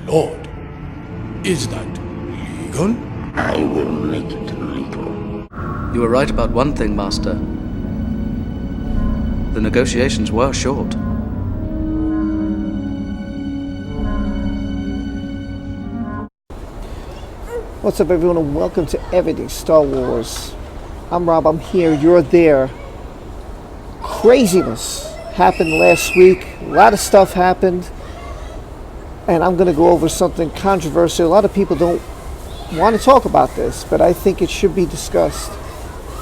Lord, is that legal? I will make it legal. You were right about one thing, Master. The negotiations were short. What's up, everyone, and welcome to Everything Star Wars. I'm Rob, I'm here, you're there. Craziness happened last week. A lot of stuff happened. And I'm going to go over something controversial. A lot of people don't want to talk about this, but I think it should be discussed.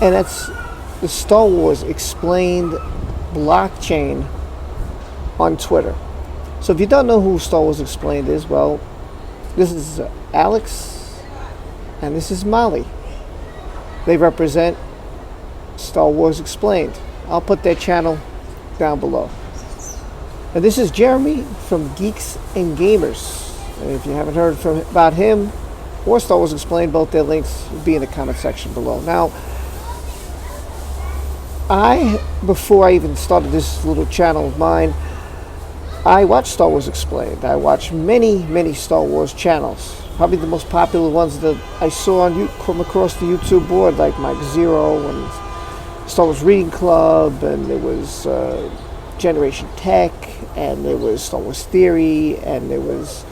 And that's the Star Wars Explained blockchain on Twitter. So if you don't know who Star Wars Explained is, well, this is Alex and this is Molly. They represent Star Wars Explained. I'll put their channel down below. And this is Jeremy from Geeks and Gamers. And if you haven't heard about him or Star Wars Explained, both their links will be in the comment section below. Now, before I even started this little channel of mine, I watched Star Wars Explained. I watched many Star Wars channels. Probably the most popular ones that I saw come across the YouTube board, like Mike Zero and Star Wars Reading Club, and there was Generation Tech, and there was Star Wars Theory, and there was,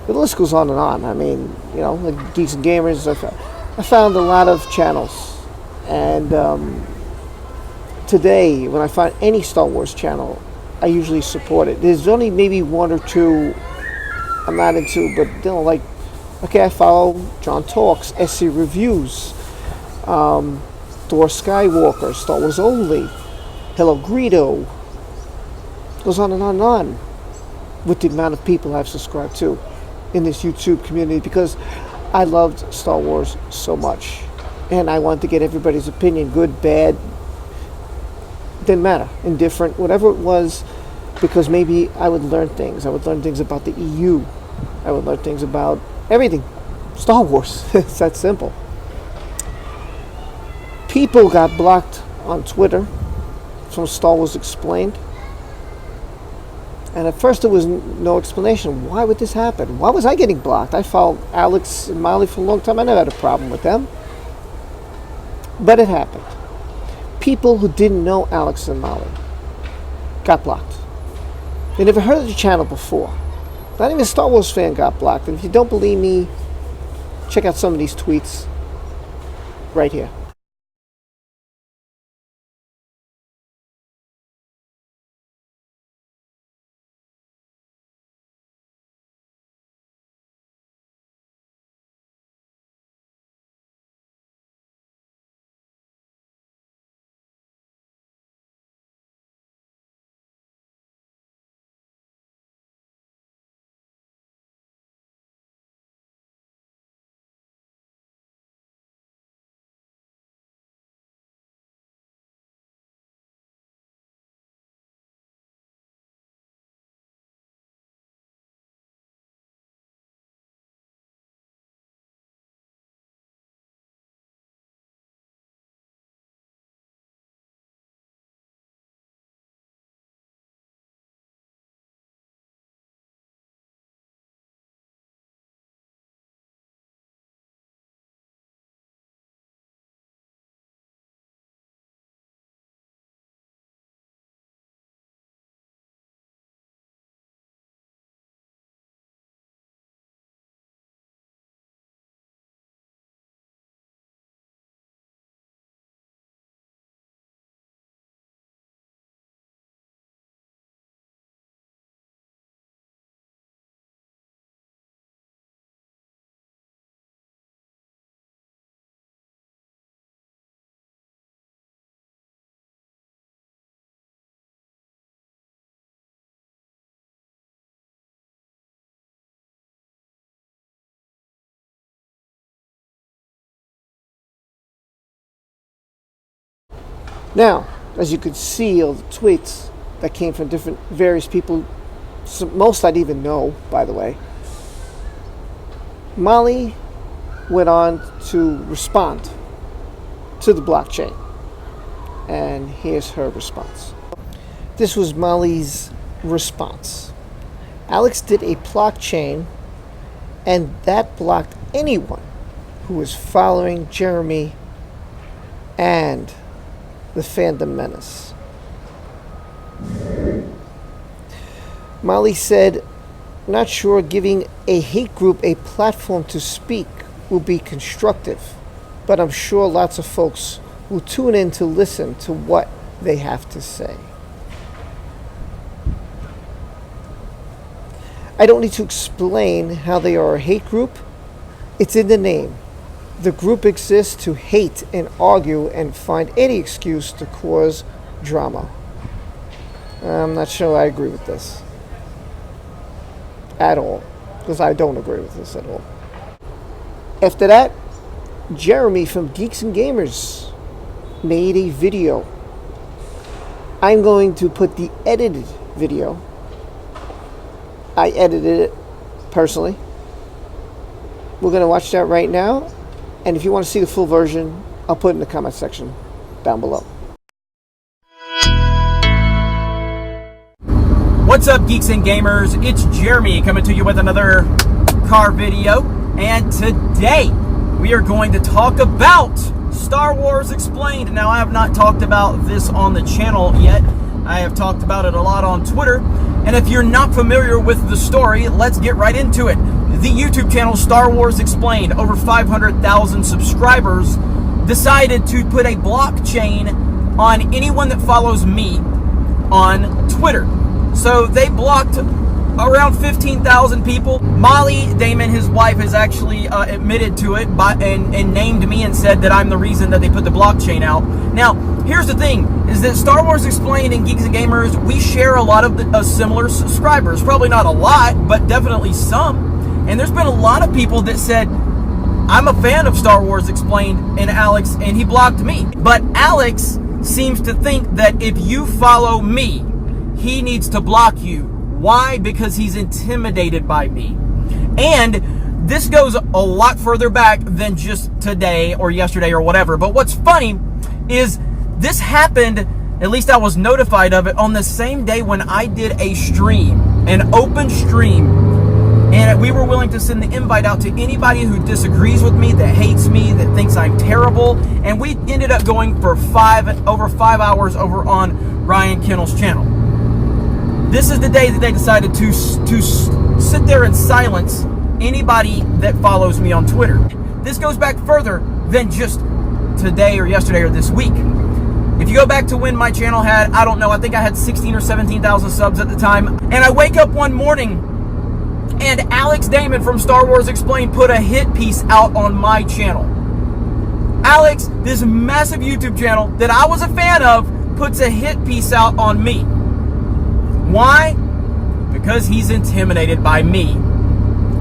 the list goes on and on. I mean, you know, like Geeks and Gamers. I found a lot of channels, and today, when I find any Star Wars channel, I usually support it. There's only maybe one or two I'm not into, but you know, like, okay, I follow John Talks, SC Reviews, Thor Skywalker, Star Wars Only, Hello Greedo. Goes on and on and on with the amount of people I've subscribed to in this YouTube community, because I loved Star Wars so much, and I wanted to get everybody's opinion, good, bad, didn't matter, indifferent, whatever it was, because maybe I would learn things. I would learn things about the EU. I would learn things about everything. Star Wars. It's that simple. People got blocked on Twitter from Star Wars Explained. And at first there was no explanation. Why would this happen? Why was I getting blocked? I followed Alex and Molly for a long time. I never had a problem with them. But it happened. People who didn't know Alex and Molly got blocked. They never heard of the channel before. Not even a Star Wars fan got blocked. And if you don't believe me, check out some of these tweets right here. Now, as you could see, all the tweets that came from various people, most I'd even know, by the way. Molly went on to respond to the blockchain. And here's her response. This was Molly's response. Alex did a blockchain And that blocked anyone who was following Jeremy and the Fandom Menace. Molly said, "Not sure giving a hate group a platform to speak will be constructive, but I'm sure lots of folks will tune in to listen to what they have to say." I don't need to explain how they are a hate group. It's in the name. The group exists to hate and argue and find any excuse to cause drama. I'm not sure I agree with this at all, because I don't agree with this at all. After that, Jeremy from Geeks and Gamers made a video. I'm going to put the edited video. I edited it personally. We're going to watch that right now. And if you want to see the full version, I'll put it in the comment section down below. What's up, Geeks and Gamers? It's Jeremy coming to you with another car video. And today, we are going to talk about Star Wars Explained. Now, I have not talked about this on the channel yet. I have talked about it a lot on Twitter. And if you're not familiar with the story, let's get right into it. The YouTube channel Star Wars Explained, over 500,000 subscribers, decided to put a blockchain on anyone that follows me on Twitter. So they blocked around 15,000 people. Molly, Damon, his wife, has actually admitted to it and named me and said that I'm the reason that they put the blockchain out. Now, here's the thing, is that Star Wars Explained and Geeks and Gamers, we share a lot of similar subscribers. Probably not a lot, but definitely some. And there's been a lot of people that said, I'm a fan of Star Wars Explained and Alex, and he blocked me. But Alex seems to think that if you follow me, he needs to block you. Why? Because he's intimidated by me. And this goes a lot further back than just today or yesterday or whatever. But what's funny is this happened, at least I was notified of it, on the same day when I did a stream, an open stream. And we were willing to send the invite out to anybody who disagrees with me, that hates me, that thinks I'm terrible. And we ended up going for over 5 hours over on Ryan Kennel's channel. This is the day that they decided to sit there and silence anybody that follows me on Twitter. This goes back further than just today or yesterday or this week. If you go back to when my channel had, I don't know, I think I had 16 or 17,000 subs at the time. And I wake up one morning and Alex Damon from Star Wars Explained put a hit piece out on my channel. Alex, this massive YouTube channel that I was a fan of, puts a hit piece out on me. Why? Because he's intimidated by me.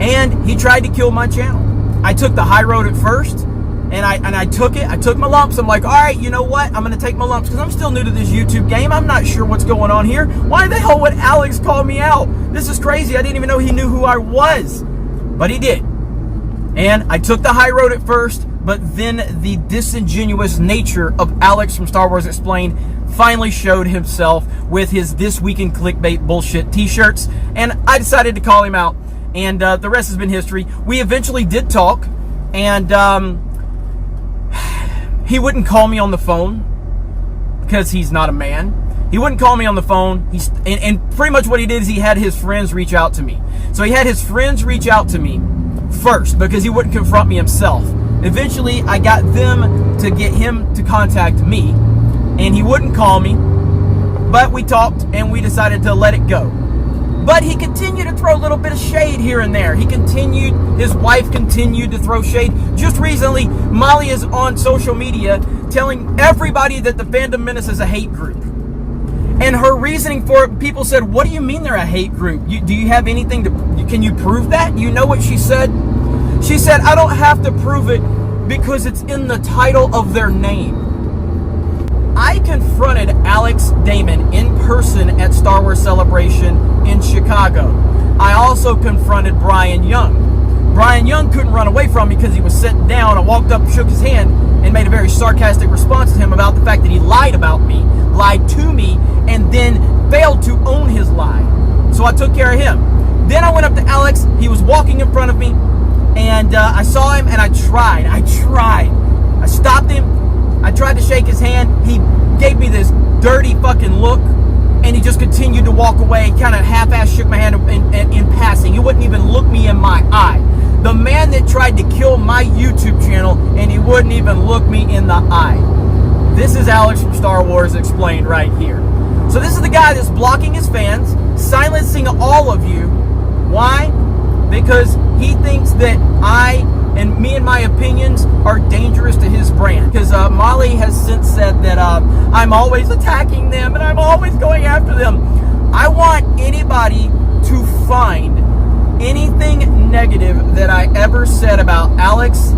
And he tried to kill my channel. I took the high road at first, and I took it. I took my lumps. I'm like, all right, you know what? I'm going to take my lumps because I'm still new to this YouTube game. I'm not sure what's going on here. Why the hell would Alex call me out? This is crazy. I didn't even know he knew who I was. But he did. And I took the high road at first, but then the disingenuous nature of Alex from Star Wars Explained finally showed himself with his This Week in Clickbait bullshit t-shirts, and I decided to call him out, and the rest has been history. We eventually did talk, and he wouldn't call me on the phone because he's not a man. He wouldn't call me on the phone. And pretty much what he did is he had his friends reach out to me. So he had his friends reach out to me first because he wouldn't confront me himself. Eventually, I got them to get him to contact me, and he wouldn't call me, but we talked and we decided to let it go. But he continued to throw a little bit of shade here and there. His wife continued to throw shade. Just recently, Molly is on social media telling everybody that the Fandom Menace is a hate group. And her reasoning for it, people said, what do you mean they're a hate group? Do you have anything can you prove that? You know what she said? She said, I don't have to prove it because it's in the title of their name. I confronted Alex Damon in person at Star Wars Celebration in Chicago. I also confronted Brian Young. Brian Young couldn't run away from me because he was sitting down. I walked up, shook his hand, and made a very sarcastic response to him about the fact that he lied about me, lied to me, and then failed to own his lie. So I took care of him. Then I went up to Alex. He was walking in front of me. And I saw him, and I tried. I stopped him. I tried to shake his hand. He gave me this dirty fucking look, and he just continued to walk away, kind of half-ass shook my hand in passing. He wouldn't even look me in my eye. The man that tried to kill my YouTube channel, and he wouldn't even look me in the eye. This is Alex from Star Wars Explained right here. So this is the guy that's blocking his fans, silencing all of you. Why? Because he thinks that me and my opinions are dangerous to his brand. Because Molly has since said that I'm always attacking them and I'm always going after them. I want anybody to find anything negative that I ever said about Alex,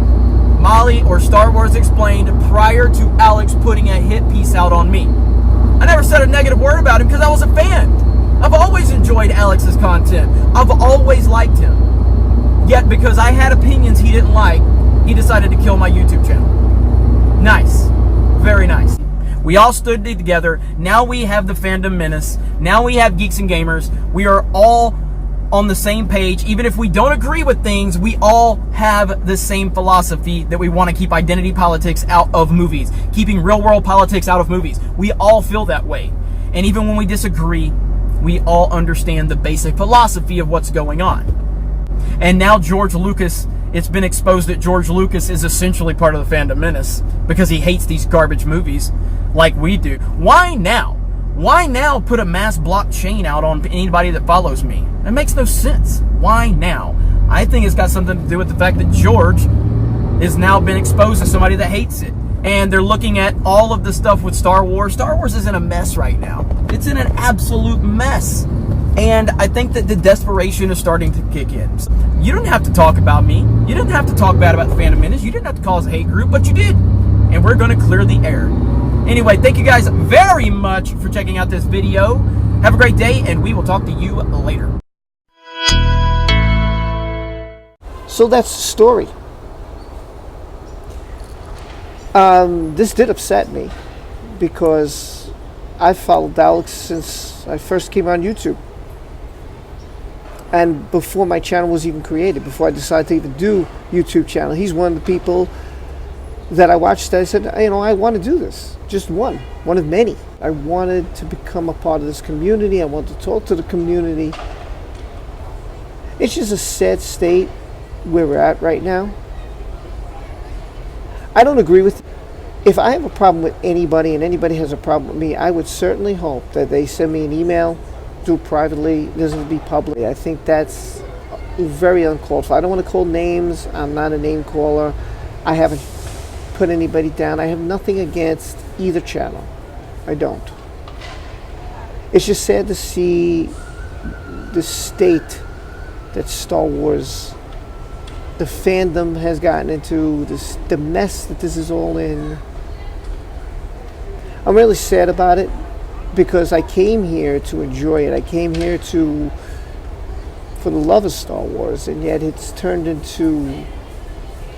Molly, or Star Wars Explained prior to Alex putting a hit piece out on me. I never said a negative word about him because I was a fan. I've always enjoyed Alex's content. I've always liked him. Yet because I had opinions he didn't like, he decided to kill my YouTube channel. Nice. Very nice. We all stood together. Now we have the Fandom Menace. Now we have Geeks and Gamers. We are all on the same page. Even if we don't agree with things, we all have the same philosophy that we want to keep identity politics out of movies, keeping real world politics out of movies. We all feel that way. And even when we disagree, we all understand the basic philosophy of what's going on. And now George Lucas, it's been exposed that George Lucas is essentially part of the Fandom Menace because he hates these garbage movies like we do. Why now? Why now put a mass blockchain out on anybody that follows me? It makes no sense. Why now? I think it's got something to do with the fact that George has now been exposed as somebody that hates it. And they're looking at all of the stuff with Star Wars. Star Wars is in a mess right now. It's in an absolute mess. And I think that the desperation is starting to kick in. So you didn't have to talk about me. You didn't have to talk bad about the Phantom Menace. You didn't have to call us a hate group, but you did. And we're going to clear the air. Anyway, thank you guys very much for checking out this video. Have a great day, and we will talk to you later. So that's the story. This did upset me because I've followed Alex since I first came on YouTube. And before my channel was even created, before I decided to even do YouTube channel, he's one of the people that I watched that I said, you know, I want to do this. Just one of many. I wanted to become a part of this community. I wanted to talk to the community. It's just a sad state where we're at right now. I don't agree with. If I have a problem with anybody and anybody has a problem with me, I would certainly hope that they send me an email, do it privately, it doesn't be public. I think that's very uncalled for. I don't want to call names. I'm not a name caller. I haven't put anybody down. I have nothing against either channel. I don't. It's just sad to see the state that Star Wars, the fandom has gotten into, the mess that this is all in. I'm really sad about it because I came here to enjoy it. I came here for the love of Star Wars, and yet it's turned into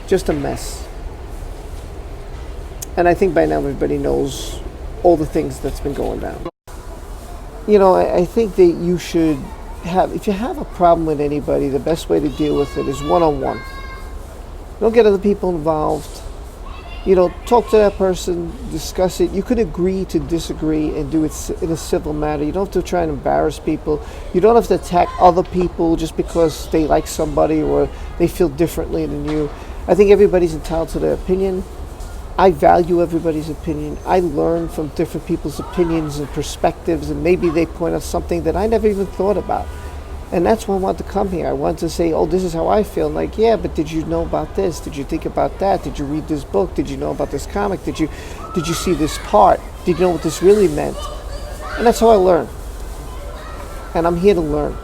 just a mess. And I think by now everybody knows all the things that's been going down. You know, I think that you should have, if you have a problem with anybody, the best way to deal with it is one-on-one. Don't get other people involved. You know, talk to that person, discuss it. You could agree to disagree and do it in a civil matter. You don't have to try and embarrass people. You don't have to attack other people just because they like somebody or they feel differently than you. I think everybody's entitled to their opinion. I value everybody's opinion. I learn from different people's opinions and perspectives, and maybe they point out something that I never even thought about. And that's why I want to come here. I want to say, oh, this is how I feel. Like, yeah, but did you know about this? Did you think about that? Did you read this book? Did you know about this comic? Did you see this part? Did you know what this really meant? And that's how I learn. And I'm here to learn.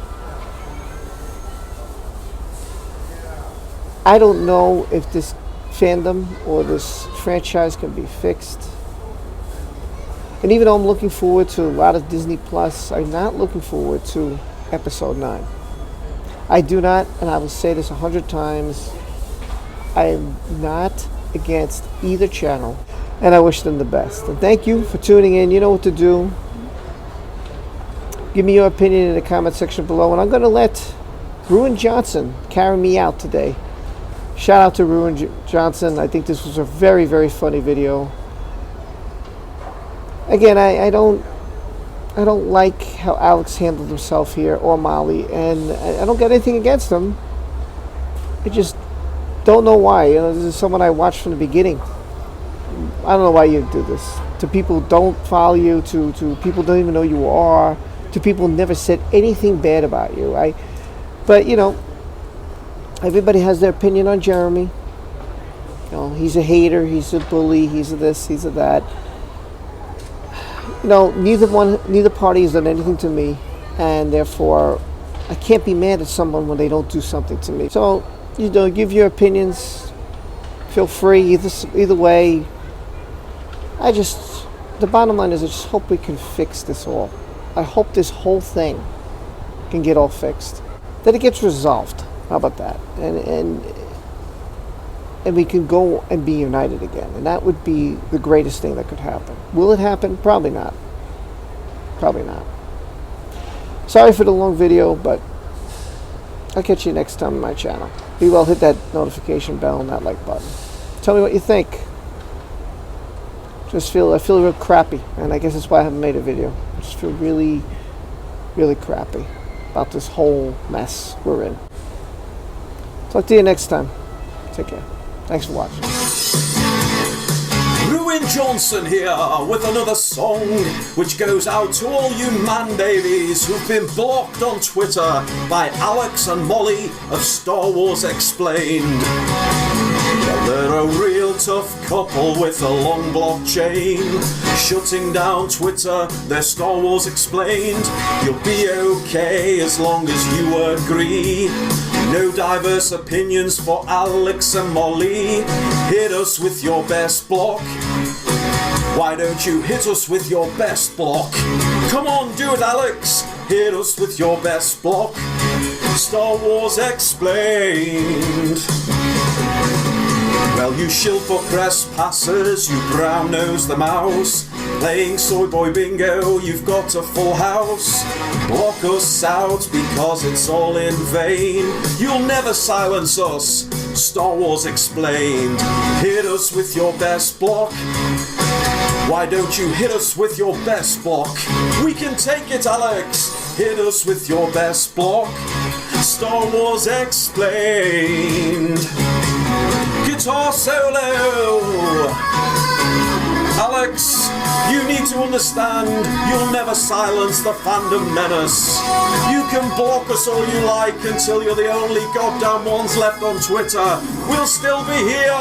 I don't know if this fandom or this franchise can be fixed. And even though I'm looking forward to a lot of Disney Plus, I'm not looking forward to Episode 9. I do not, and I will say this 100 times, I am not against either channel, and I wish them the best. And thank you for tuning in. You know what to do. Give me your opinion in the comment section below, and I'm going to let Bruin Johnson carry me out today. Shout out to Ruin Johnson. I think this was a very, very funny video. Again, I don't like how Alex handled himself here, or Molly, and I don't get anything against him. I just don't know why. You know, this is someone I watched from the beginning. I don't know why you do this. To people who don't follow you, to people who don't even know you are, to people who never said anything bad about you. But you know, everybody has their opinion on Jeremy. You know, he's a hater, he's a bully, he's a this, he's a that. You know, neither party has done anything to me, and therefore I can't be mad at someone when they don't do something to me. So, you know, give your opinions. Feel free either way. The bottom line is I just hope we can fix this all. I hope this whole thing can get all fixed. That it gets resolved. How about that? And we can go and be united again. And that would be the greatest thing that could happen. Will it happen? Probably not. Probably not. Sorry for the long video, but I'll catch you next time on my channel. Be well, hit that notification bell and that like button. Tell me what you think. I feel real crappy, and I guess that's why I haven't made a video. I just feel really, really crappy about this whole mess we're in. Talk to you next time. Take care. Thanks for watching. Ruin Johnson here with another song which goes out to all you man babies who've been blocked on Twitter by Alex and Molly of Star Wars Explained. Well, they're a real tough couple with a long blockchain, shutting down Twitter, their Star Wars Explained. You'll be okay as long as you agree. No diverse opinions for Alex and Molly. Hit us with your best block. Why don't you hit us with your best block? Come on, do it, Alex. Hit us with your best block. Star Wars Explained. Well, you shill for press passes, you brown-nosed the mouse. Playing soy boy bingo, you've got a full house. Block us out because it's all in vain. You'll never silence us, Star Wars Explained. Hit us with your best block. Why don't you hit us with your best block? We can take it, Alex. Hit us with your best block. Star Wars Explained. Guitar solo. Alex, you need to understand, you'll never silence the fandom menace. You can block us all you like until you're the only goddamn ones left on Twitter. We'll still be here.